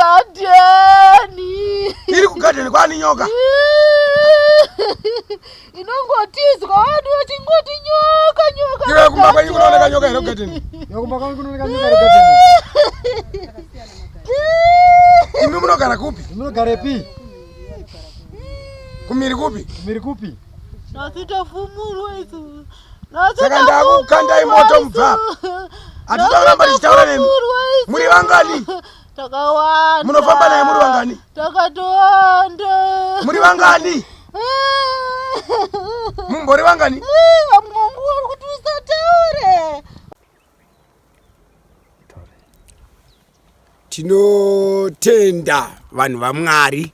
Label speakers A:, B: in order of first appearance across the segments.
A: Garden.
B: Iri kugarden kwani nyoka?
A: Inongotizwa vanhu vachingoti nyoka.
B: Iwe kumba kwenyu kunooneka nyoka ino garden.
C: Kumba kwenyu kunooneka nyoka ino garden.
B: Imi munogara kupi?
C: Munogara pi?
B: Kumiri kupi?
C: Kumiri kupi?
A: Nasitafumurwa isu.
B: Saka ndakukandai moto mubva. Hatitauramba tichitaura nemi. Muri vangani?
A: Takawanda.
B: Munofamba naye muri vangani?
A: Takatowanda.
B: Muri vangani? Mumbori vangani?
A: Vamwangu vari kuti usataure.
B: Tinotenda vanhu vaMwari.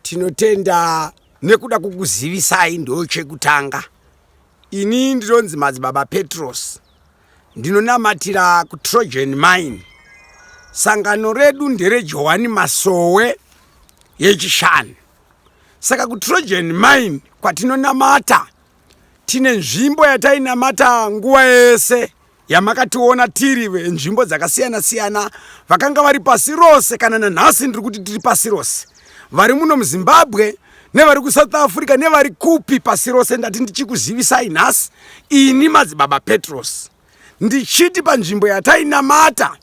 B: Tinotenda nekuda kukuzivisai ndo chekutanga. Ini ndinonzi Madzibaba Petros. Ndinonamatira kuTrojan Mine. Sangano redu ndereJohani Masowe yechishanu. Saka kuTrojan Mine kwatinonamata tine nzvimbo yatainamata nguva yese yamakationa tiri nzvimbo dzakasiyana siyana vakanga vari pasi rose kana nanhasi ndiri kuti tiri pasi rose. Vari muno muZimbabwe nevari kuSouth Africa nevari kupi pasi rose ndati ndichikuzivisai nhasi ini Madzibaba Petros. Ndichiti panzvimbo yatainamata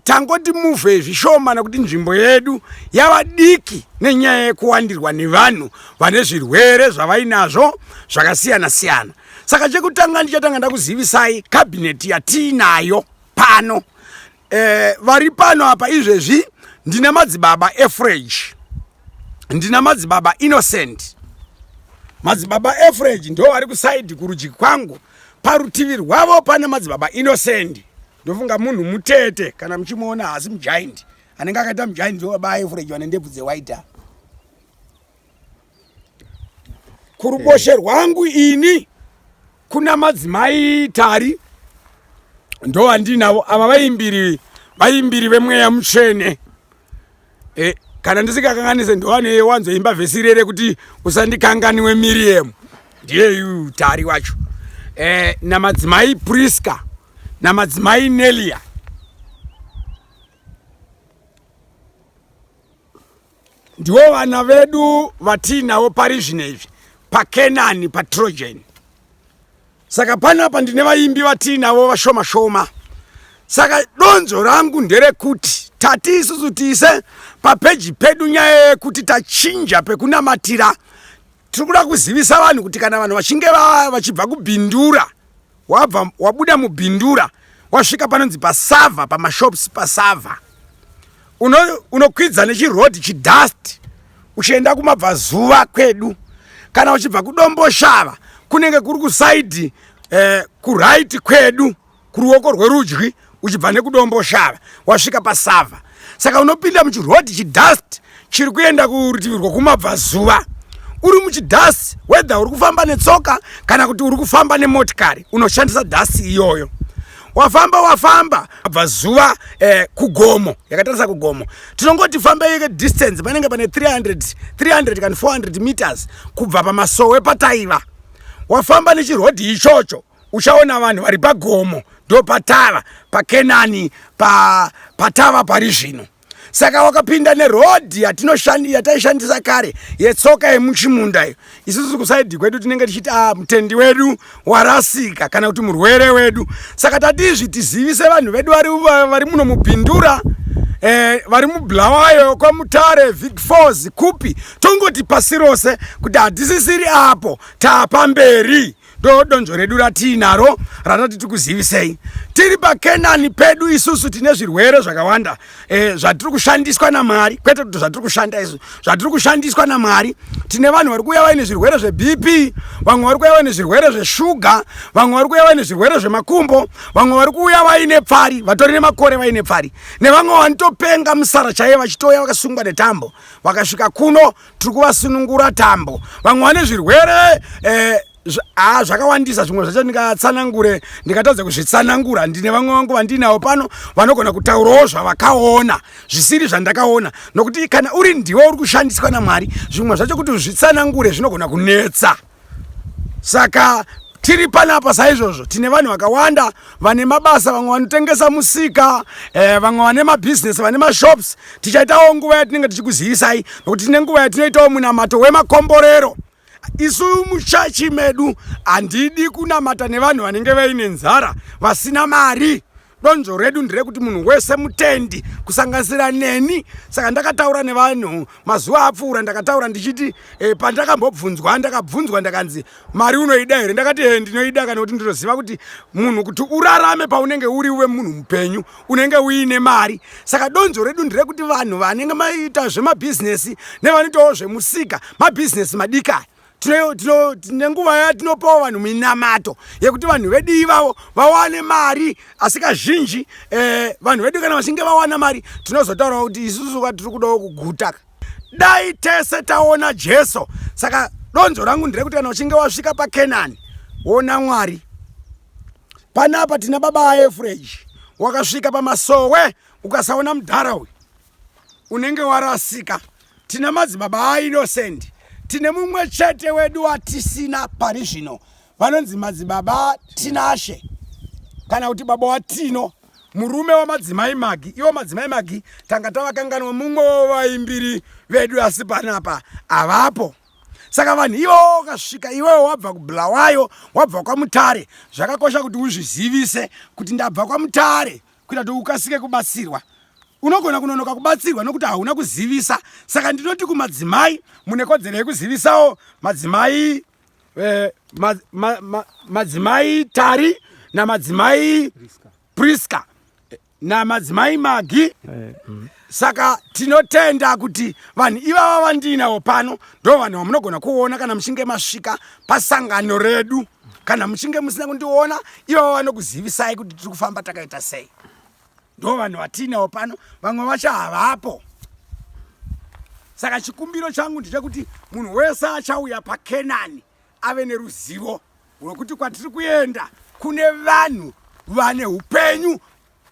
B: tangoti muvhe zvishoma nekuti nzvimbo yedu yava diki nenyaya yekuwandirwa nevanhu vane zvirwere zvavainazvo zvakasiyana siyana. Saka chekutanga ndichatanga ndakuzivisai kabineti yatiinayo pano. Vari pano apa izvezvi ndina Madzibaba Efrage, ndina Madzibaba Innocent. Madzibaba Efrage ndo vari kusaidi kurudyi kwangu. Parutivi rwavo pana Madzibaba Innocent. Ndofunga munhu mutete kana muchimuona hasi mugiant. Anenge akaita mugiant ndo baba Efrage vane ndebvu dzewaita. Kuruboshe rwangu ini kuna madzimai tari ndo andinavo ava vaimbiri vemweya mutsvene. Kana ndisikakanganise ndo ane wanzoimba vhesi rere kuti usandikanganiwe Miriam. Ndiye tari wacho. Namadzimai Priska namadzimai Nelia. Ndiwo vana vedu vatinavo pari zvinezvi paKenani paTrojan. Saka panapa ndine vaimbi vatinavo vashoma shoma. Saka donzo rangu nderekuti tati isusu tise papeji pedu nyaya yekuti tachinja pekunamatira. Tiri kuda kuzivisa vanhu kuti kana vanhu vachinge vachibva kubhindura, wabuda mubhindura wasvika panonzi pasava, pamashops pasava, unokwidza nechirodhi chidust uchienda kumabvazuva kwedu. Kana uchibva kudomboshava kunenge kuri kusaidi kuraiti kwedu kuruoko rwerudyi uchibva nekudomboshava wasvika pasava. Saka unopinda muchirodhi chidust chiri kuenda kurutivi rwokumabvazuva. Uri muchidhasi whether uri kufamba netsoka kana kuti uri kufamba nemotikari unoshandisa dhasi iyoyo. Wafamba abvazuva kugomo yakatarisa kugomo. Tinongoti famba distance panenge pane 300 kana 400 meters kubva paMasowe pataiva. Wafamba nechirodhi ichocho uchaona vanhu vari pagomo ndo patava paKenani patava pari zvino. Saka wakapinda nerodhi yataishandisa kare yetsoka yemuchimunda iyo. Isusu kusaidi kwedu tinenge tichiti mutendi wedu warasika kana kuti murwere wedu. Saka tatizvi tizivise vanhu vedu vari muno mubhindura, vari muBulawayo kwaMutare, Vic Falls kupi, tongoti pasi rose kuti hatisisiri apo tapamberi. Ndo donzo redu ratinaro ratati tikuzivisei. Tiri paKenani pedu isusu tine zvirwere zvakawanda zvatiri kushandiswa naMwari, kwete kuti zvatiri kushanda isu, zvatiri kushandiswa naMwari. Tine vanhu vari kuuya vaine zvirwere zveBP, vamwe vari kuuya vaine zvirwere zveshuga, vamwe vari kuuya vaine zvirwere zvemakumbo, vamwe vari kuuya vaine pfari, vatori nemakore vaine pfari, nevamwe vanitopenga musara chaiye vachitoya vakasungwa netambo, vakasvika kuno tiri kuvasunungura tambo. Vamwe vane zvirwere zvakawandisa, zvimwe zvacho ndikatsanangure ndikatadza kuzvitsanangura. Ndine vamwe vangu vandinawo pano vanogona kutaurawo zvavakaona zvisiri zvandakaona, nokuti kana uri ndiwe uri kushandiswa naMwari zvimwe zvacho kuti uzvitsanangure zvinogona kunetsa. Saka tiri panapa saizvozvo tine vanhu vakawanda vane mabasa, vamwe vanotengesa musika, vamwe vane mabhizinesi, vane mashops. Tichaitawo nguva yatinenge tichikuzivisai nokuti tine nguva yatinoitawo munamato wemakomborero. Isu muchachi medu handidi kunamata nevanhu vanenge vaine nzara, vasina mari. Donzvo redu nderekuti munhu wese mutendi kusanganisira neni. Saka ndakataura nevanhu mazuva apfuura, ndakataura ndichiti pandakambobvunzwa ndakanzi mari unoida here, ndakati ndinoida kana kuti ndinoziva kuti munhu kuti urarame paunenge uri uve munhu mupenyu unenge uine mari. Saka donzvo redu nderekuti vanhu vanenge maita zvemabhizinesi nevanoitawo zvemusika, mabhizinesi madikani, tine nguva yatinopawo vanhu minamato yekuti vanhu vedu ivavo vawane mari. Asi kazhinji vanhu vedu kana vachinge vawana mari tinozotaurawo kuti isusu tiri kudawo kuguta. Dai tese taona Jesu. Saka donzvo rangu nderekuti kana uchinge wasvika paKenani wona Mwari. Panapa tina baba aEfreji wakasvika pamasowe ukasaona mudhara uyu unenge warasika. Tina madzibaba aInnocent. Tine mumwe chete wedu watisina pari zvino vanonzi madzibaba Tinashe kana kuti baba watino, murume wamadzimai Magi. Iwo madzimai Magi tanga tavakanganwa mumwe wavaimbiri vedu asi panapa avapo. Saka vanhu ivo wakasvika, iwewo wabva kuBulawayo, wabva kwaMutare, zvakakosha kuti uzvizivise kuti ndabva kwaMutare kuita kuti ukasike kubatsirwa. Unogona kunonoka kubatsirwa nokuti hauna kuzivisa. Saka ndinoti kumadzimai mune kodzero yekuzivisawo madzimai madzimai Tari namadzimai Priska namadzimai Magi. Saka tinotenda kuti vanhu ivava vandinawo pano ndo vanhu vamunogona kuona kana muchinge masvika pasangano redu. Kana muchinge musina kundiona ivava vanokuzivisai kuti tiri kufamba takaita sei. Ndo vanhu vatinawo pano, vamwe vacho havapo. Saka chikumbiro changu ndechekuti munhu wese achauya paKenani ave neruzivo rwekuti kwatiri kuenda kune vanhu vane upenyu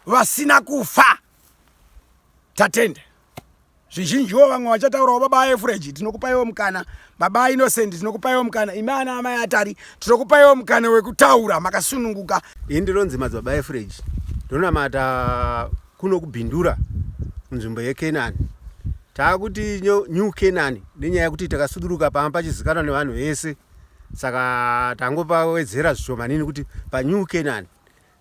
B: vasina kufa. Tatenda. Zvizhinjiwo vamwe vachataurawo baba aEfreji tinokupaiwo mukana, baba aInnocent tinokupaiwo mukana, imana amai aTari tinokupaiwo mukana wekutaura makasununguka.
D: Ndinonzi Madzibaba Petros. Ndonamata kuno kubhindura munzvimbo yeKenani. Taakuti New Kenani nenyaya yekuti takasuduruka pamba pachizikanwa nevanhu vese. Saka tangopawedzera zvishomanini kuti paNew Kenani.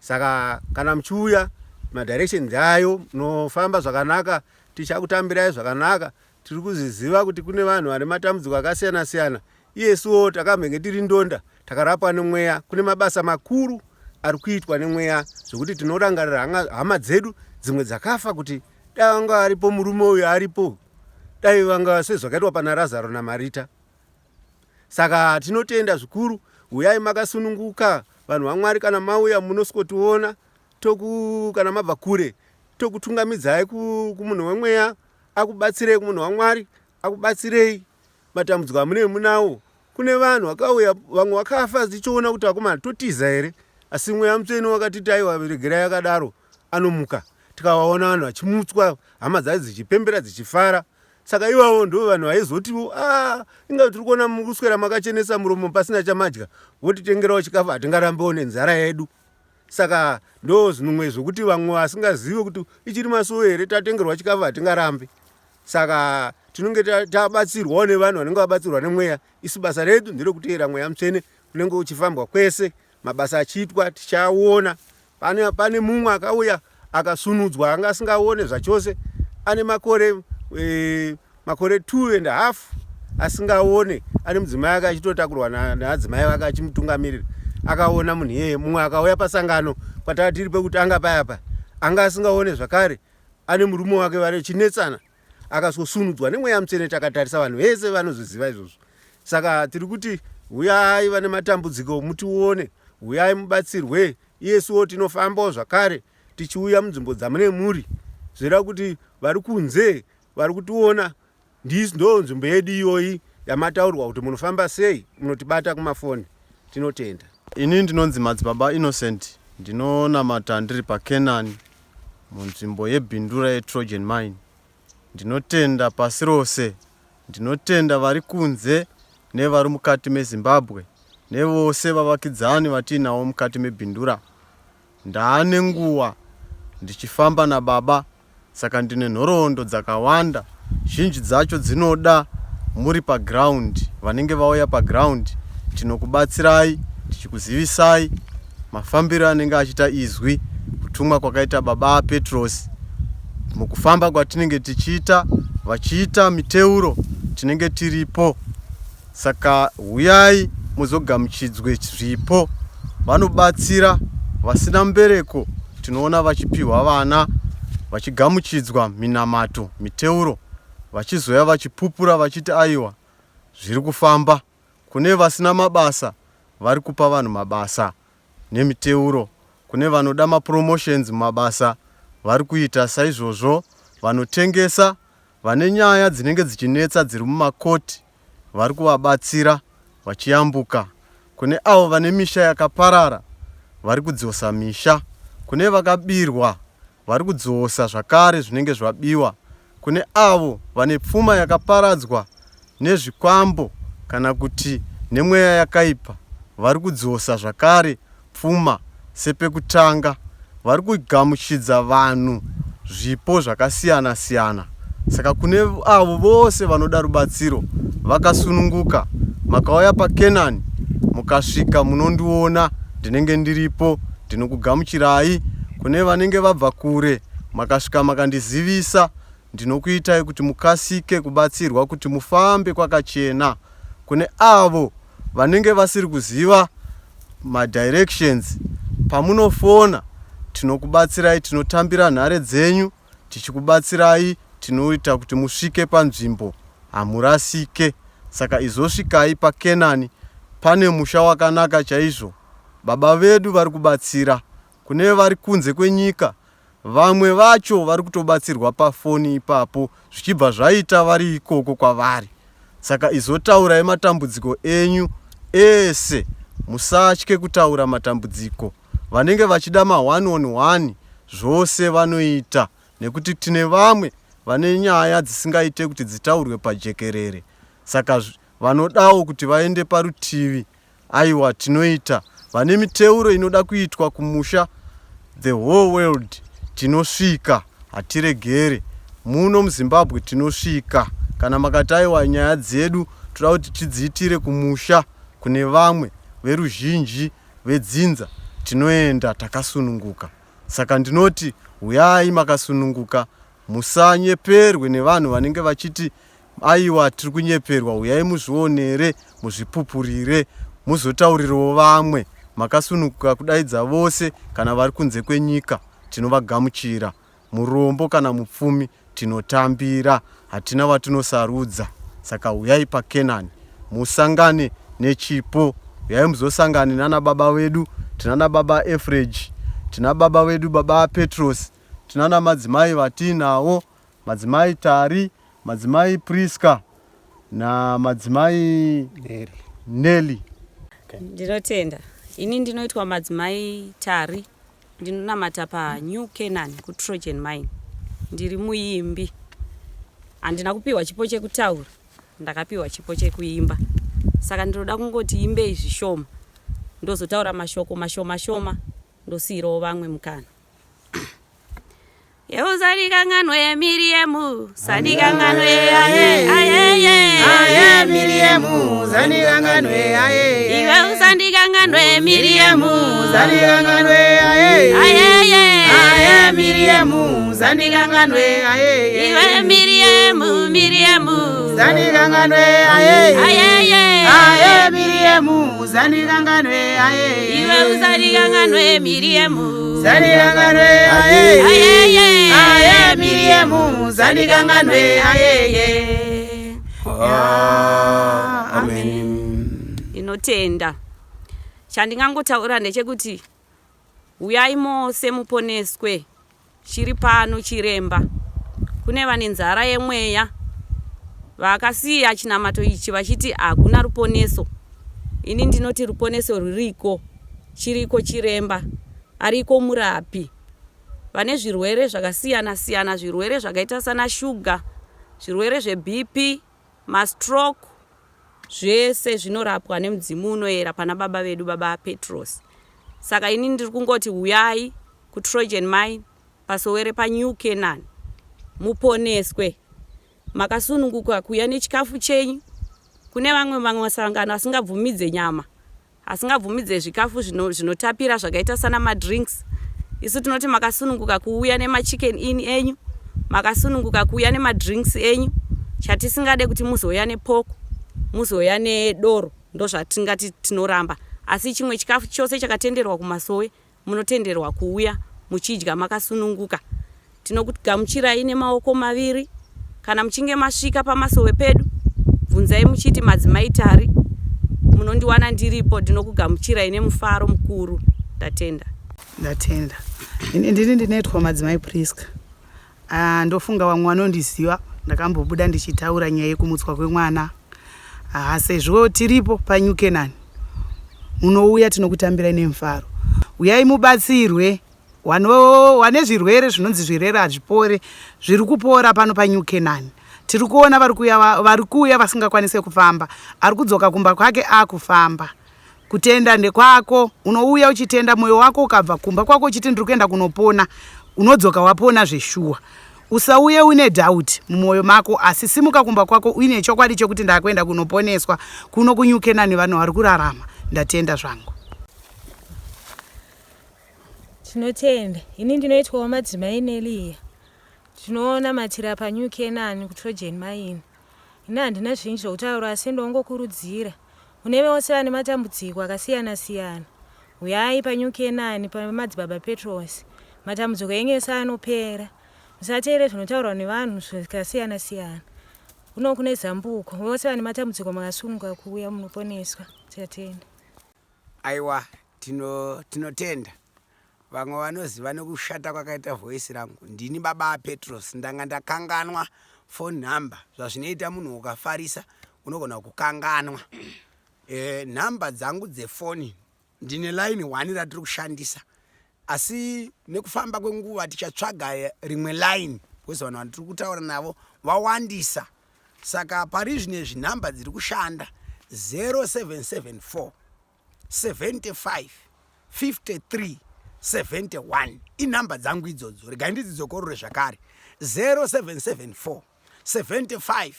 D: Saka kana muchiuya madirections ayo munofamba zvakanaka, tichakutambirai zvakanaka. Tiri kuziziva kuti kune vanhu vane matambudziko akasiyana siyana. Iyesuwo takamhenge tiri ndonda, takarapwa nemweya. Kune mabasa makuru ari kuitwa nemweya zvokuti tinorangarira hama dzedu dzimwe dzakafa kuti dai vanga aripo murume uyu aripo, dai vanga sezvakaitwa pana Lazaro naMarita. Saka tinotenda zvikuru, uyai makasununguka vanhu vaMwari. Kana mauya munosikotiona kana mabva kure tokutungamidzai kumunhu wemweya akubatsirei, kumunhu waMwari akubatsirei matambudziko amunenge munawo. Kune vanhu vakauya vamwe vakafa tichiona kuti akomana totiza here, asi mweya mutsvene wakatiti aiwa regerai yakadaro anomuka. Tikawaona vanhu vachimutswa, hama dzadzo dzichipembera dzichifara. Saka ivavo ndo vanhu vaizotiwo inga tiri kuona mukuswera makachenesa muromo pasina chamadya, votitengerawo chikafu hatingarambewo nenzara yedu. Saka ndo zvinumwe zvokuti vamwe vasingazivi kuti ichiri masuwo here tatengerwa chikafu hatingarambe. Saka tinenge tabatsirwawo nevanhu vanenge vabatsirwa nemweya. Isu basa redu nderekuteera mweya mutsvene unenge uchifambwa kwese, mabasa achiitwa tichaona. Pane mumwe akauya akasunudzwa anga asingaone zvachose, ane makore 2.5 asingaone, ane mudzimai ake achitotakurwa naadzimai vake achimutungamirira. Akaona munhu iyeye. Mumwe akauya pasangano kwatava tiri pekutanga payapa, anga asingaone zvakare, ane murume wake vari chinetsana, akazosunudzwa nemweya mutsvene. Takatarisa vanhu vese vanozoziva izvozvo. Saka tiri kuti uyai vane matambudziko mutione, uyai mubatsirwe. Iyesuwo tinofambawo zvakare tichiuya munzvimbo dzamune muri, zvireva kuti vari kunze vari kutiona ndo nzvimbo yedu iyoyi yamataurwa kuti munofamba sei, munotibata kumafoni. Tinotenda.
E: Ini ndinonzi Madzibaba Innocent, ndinonamata ndiri paKenani munzvimbo yebhindura yeTrojan Mine. Ndinotenda pasi rose, ndinotenda vari kunze nevari mukati meZimbabwe, nevose vavakidzani vatinawo mukati mebhindura. Ndaane nguva ndichifamba nababa, saka ndine nhoroondo dzakawanda. Zhinji dzacho dzinoda muri paground, vanenge vauya paground tinokubatsirai tichikuzivisai mafambiro anenge achita izwi kutumwa kwakaita baba Petros. Mukufamba kwatinenge tichiita, vachiita miteuro tinenge tiripo. Saka huyai muzogamuchidzwe zvipo. Vanobatsira vasina mbereko, tinoona vachipiwa vana, vachigamuchidzwa minamato, miteuro, vachizoya vachipupura vachiti aiwa zviri kufamba. Kune vasina mabasa vari kupa vanhu mabasa nemiteuro. Kune vanoda mapromotions mumabasa vari kuita saizvozvo. Vanotengesa, vane nyaya dzinenge dzichinetsa dziri mumakoti vari kuvabatsira vachiyambuka. Kune avo vane misha yakaparara vari kudzosa misha. Kune vakabirwa vari kudzosa zvakare zvinenge zvabiwa. Kune avo vane pfuma yakaparadzwa nezvikwambo kana kuti nemweya yakaipa vari kudzosa zvakare pfuma sepekutanga. Vari kugamuchidza vanhu zvipo zvakasiyana siyana. Saka kune avo vose vanoda rubatsiro vakasununguka, makauya paKenani mukasvika munondiona, ndinenge ndiripo, ndinokugamuchirai. Kune vanenge vabva kure makasvika makandizivisa, ndinokuitai kuti mukasike kubatsirwa kuti mufambe kwakachena. Kune avo vanenge vasiri kuziva madirections, pamunofona tinokubatsirai, tinotambira nhare dzenyu tichikubatsirai, tinoita kuti musvike panzvimbo hamurasike. Saka izosvikai paKenani, pane musha wakanaka chaizvo. Baba vedu vari kubatsira. Kune vari kunze kwenyika, vamwe vacho vari kutobatsirwa pafoni ipapo zvichibva zvaita vari ikoko kwavari. Saka izotaurai matambudziko enyu ese, musatye kutaura matambudziko. Vanenge vachida ma1-on-1 zvose vanoita, nekuti tine vamwe vane nyaya dzisingaite kuti dzitaurwe pajekerere. Saka vanodawo kuti vaende parutivi, aiwa tinoita. Vane miteuro inoda kuitwa kumusha, the whole world tinosvika, hatiregere. Muno muZimbabwe tinosvika. Kana makati aiwa nyaya dzedu toda kuti tidziitire kumusha kune vamwe veruzhinji vedzinza, tinoenda takasununguka. Saka ndinoti huyai makasununguka, musanyeperwe nevanhu vanenge vachiti aiwa tiri kunyeperwa. Huyai muzvionere, muzvipupurire, muzotaurirawo vamwe. Makasununguka kudaidza vose, kana vari kunze kwenyika tinovagamuchira. Murombo kana mupfumi tinotambira, hatina watinosarudza. Saka huyai paKenani musangane nechipo. Huyai muzosangane nana baba vedu. Tinana baba Efreji, tina baba vedu baba Petros, tinana madzimai vatinawo, madzimai Tari, madzimai Priska na madzimai Neli.
F: Ndinotenda. Ini ndinoitwa madzimai Tari, ndinonamata paNew Canaan kuTrojan Mine. Ndiri muimbi. Handina kupiwa chipo chekutaura, ndakapiwa chipo chekuimba. Saka ndinoda kungoti imbei zvishoma, ndozotaura mashoko mashoma, ndosiyirawo vamwe mukana. Yeuzarikanganwe Miriamu, sanikanganwe aye
G: Miriamu, sanikanganwe aye.
F: Iwe usandikanganwe Miriamu,
G: sanikanganwe aye Miriamu, sanikanganwe aye.
F: Iwe Miriamu,
G: sanikanganwe aye Miriamu, sanikanganwe aye.
F: Iwe usandikanganwe Miriamu,
G: sanikanganwe aye Miriamu, sanikanganwe aye.
D: Amen.
F: Inotenda. Chandingangotaura ndechekuti uyai mose muponeswe. Chiri pano chiremba. Kune vane nzara yemweya vakasiya chinamato ichi vachiti hakuna ruponeso. Ini ndinoti ruponeso ruriko. Chiriko chiremba. Ariko murapi. Vane zvirwere zvakasiyana siyana, zvirwere zvakaita sana shuga, zvirwere zveBP, mastroke, zvese zvinorapwa nemudzimu unoera pana baba vedu baba Petros. Saka ini ndiri kungoti uyai kuTrojan Mine pasowere paNew Canaan muponeswe. Makasununguka kuuya nechikafu chenyu. Kune vamwe masangano asingabvumidze nyama, asingabvumidze zvikafu zvinotapira zvakaita sana madrinks. Isu tinoti makasununguka kuuya nemachicken in enyu, makasununguka kuuya nemadrinks enyu. Chatisingade kuti muzoya nepork, muzoya nedoro, ndo zvatingati tinoramba. Asi chimwe chikafu chose chakatenderwa kumasowe munotenderwa kuuya muchidya makasununguka. Tinokugamuchirai nemaoko maviri. Kana muchinge masvika pamasowe pedu, bvunzai muchiti Madzimai Tari, munondiwana ndiripo. Ndinokugamuchirai nemufaro mukuru. Ndatenda.
G: Ndatenda. Ndini ndinoitwa Madzimai Priska. Ndofunga vamwe vanondiziva ndakambobuda ndichitaura nyaya yekumutswa kwemwana. Sezvo tiripo paNew Canaan, munouya tinokutambirai nemufaro. Uyai mubatsirwe. Wane zvirwere zvinonzi zvirwere hazvipore, zviri kupora pano paNew Canaan. Tiri kuona vari kuuya vasingakwanise kufamba, ari kudzoka kumba kwake akufamba. Kutenda ndekwako, unouya uchitenda mwoyo wako ukabva kumba kwako uchiti ndiri kuenda kunopona, unodzoka wapona zveshuwa. Usauye une doubt mumwoyo mako, asi simuka kumba kwako uine chokwadi chokuti ndakuenda kunoponeswa kuno kuNew Canaan vanhu vari kurarama. Ndatenda zvangu.
H: Tinotenda. Ini ndinoitwa Madzimai Neliya. Tinoona matira paNew Canaan kuTrojan Mine. Ini handina zvinji zvokutaura asi ndongokurudzira. Kune vose vane matambudziko akasiyana siyana, uyai paNew Canaan pana Madzibaba Petros. Matambudziko enyu anopera. Musateere zvinotaurwa nevanhu zvakasiyana siyana. Kuno kune zambuko. Vose vane matambudziko makasununguka kuuya munoponeswa. Tinotenda.
B: Aiwa, tinotenda. Vamwe vanoziva nekushata kwakaita voice rangu. Ndini baba Petros. Ndanga ndakanganwa phone number. Zvazvinoita munhu ukafarisa unogona kukanganwa. Namba dzangu dzefoni ndine line 1 ratiri kushandisa. Asi nekufamba kwenguva tichatsvaga rimwe line. Kwese vanhu vatiri kutaura navo vawandisa. Saka pari zvinezvi namba dziri kushanda 0774 75 53 71. Inamba dzangu idzodzo. Regai ndidzizokorore zvakare. 0774 75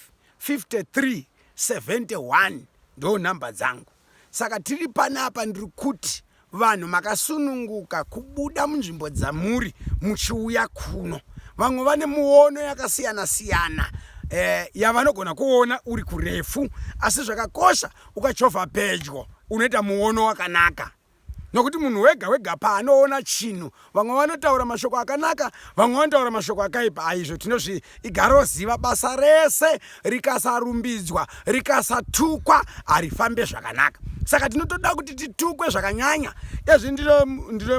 B: 53 71 ndo namba dzangu. Saka tiri panapa ndiri kuti vanhu makasununguka kubuda munzvimbo dzamuri muchiuya kuno. Vamwe vane muono yakasiyana siyana yavanogona kuona uri kurefu, asi zvakakosha ukachovha pedyo unoita muono wakanaka. Nokuti munhu wega wega paanoona chinhu, vamwe vanotaura mashoko akanaka, vamwe vanotaura mashoko akaipa. Izvo tigaroziva basa rese rikasarumbidzwa, rikasatukwa, harifambe zvakanaka. Saka tinotoda kuti titukwe zvakanyanya. Izvi ndilo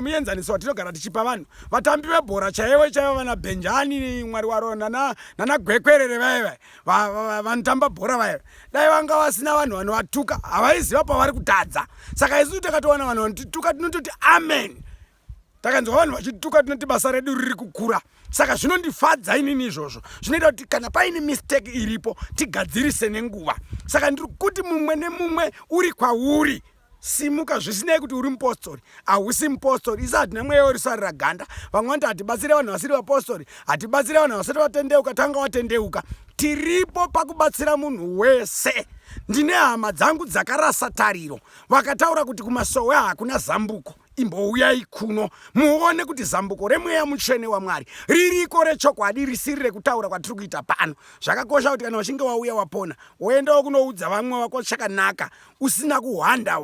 B: muenzaniso watinogara tichipa vanhu. Vatambi vebhora chaivo vana Benjani, Mwari waro, nana Gwekwerere vaiva vanotamba bhora vaiva. Dai vanga vasina vanhu vanovatuka, havaiziva pavari kutadza. Saka isu takatowana vanhu vanotituka tinototi amen. Takanzwa vanhu vachituka tinoti basa redu riri kukura. Saka zvinondifadza inini izvozvo. Zvinoita kuti kana paine mistake iripo tigadzirise nenguva. Saka ndiri kuti mumwe nemumwe uri kwauri, simuka zvisinei kuti uri mupostori, hausi mupostori. Isa hatina mweya werisarira ganda. Vamwe vanoti hatibatsire vanhu vasiri vapostori, hatibatsire vanhu vasati vatendeuka, tanga watendeuka. Tiripo pakubatsira munhu wese. Ndine hama dzangu dzakarasa tariro, vakataura kuti kumasowe hakuna zambuko. Imbouyai kuno muone kuti zambuko remweya mutsvene waMwari ririko rechokwadi, risiri rekutaura kwatiri kuita pano. Zvakakosha kuti kana wachinge wauya wapona woendawo kunoudza vamwe vako chakanaka, usina kuhwanda.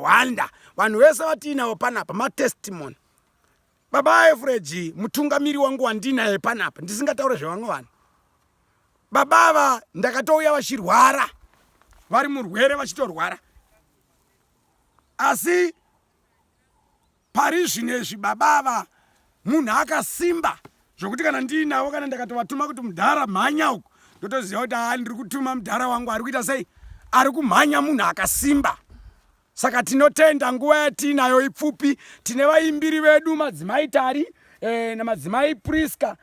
B: Vanhu vese vatiinawo panapa matestimony. Baba Efreji mutungamiri wangu wandinaye panapa, ndisingataure zvevamwe vanhu. Babava ndakatouya vachirwara, vari murwere vachitorwara. Asi pari zvinezvi babava munhu akasimba zvokuti kana ndiinavo, kana ndakatovatuma kuti mudhara mhanya uku, ndotoziva kuti ndiri kutuma mudhara wangu ari kuita sei, ari kumhanya munhu akasimba. Saka tinotenda nguva yatiinayo ipfupi. Tine vaimbiri vedu Madzimai Tari naMadzimai Priska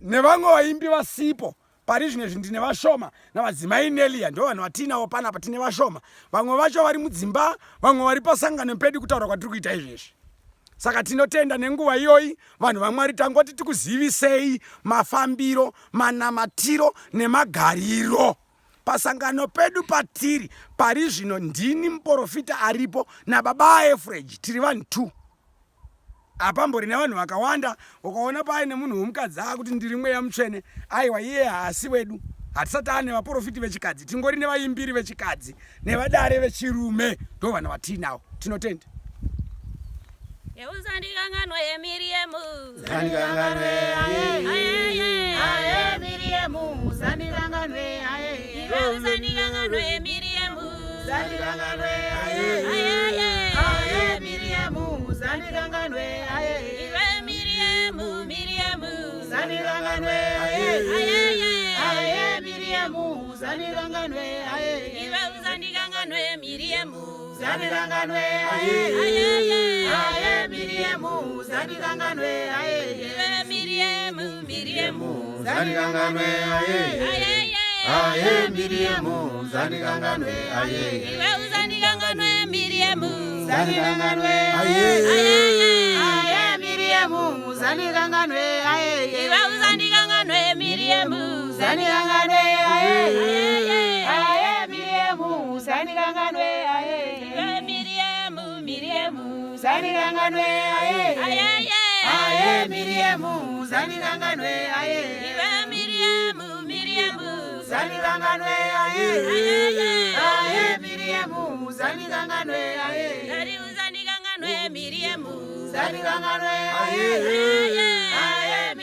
B: nevamwe vaimbi vasipo pari zvino ndine vashoma navadzimai nelia ndo vanhu vatinawo panapa tine vashoma. Vamwe vacho vari mudzimba, vamwe vari pasangano pedu kutaura kwatiri kuita izvezvi. Saka tinotenda nenguva iyoyi vanhu vaMwari tangoti tikuzivisei mafambiro, manamatiro nemagariro pasangano pedu patiri. Pari zvino ndini muprofita aripo nababa aEfreji, tiri vanhu 2. Apambori nevanhu vakawanda, ukaona paine munhu womukadzi kuti ndiri mweya mutsvene, aiwa iye haasi wedu. Hatisati ane vaprofiti vechikadzi, tingori nevaimbiri vechikadzi nevadare vechirume, ndo vanhu vatinawo. Tinotenda.
F: Uzandikanganwe Miriamu,
A: Uzandikanganwe aye Miriamu, uzandikanganwe aye.
F: Uzandikanganwe Miriamu,
A: Uzandikanganwe aye Miriamu, uzandikanganwe aye.
F: Miriamu,
A: Uzandikanganwe aye Miriamu, uzandikanganwe aye.
F: Uzandikanganwe Miriamu,
A: Uzandikanganwe aye Miriamu, uzandikanganwe aye.
F: Miriamu,
D: Uzandikanganwe aye Miriamu, uzandikanganwe aye.
F: Uzandikanganwe Miriamu,
A: Uzandikanganwe aye Miriamu, uzandikanganwe aye.
F: Uzandikanganwe Miriamu,
A: Uzandikanganwe aye Miriamu, uzandikanganwe aye.
F: Miriamu,
A: Uzandikanganwe aye Miriamu, uzandikanganwe aye.
F: Miriamu,
A: Uzandikanganwe aye Miriamu, uzandikanganwe aye.
F: Uzandikanganwe Miriamu,
A: Uzandikanganwe aye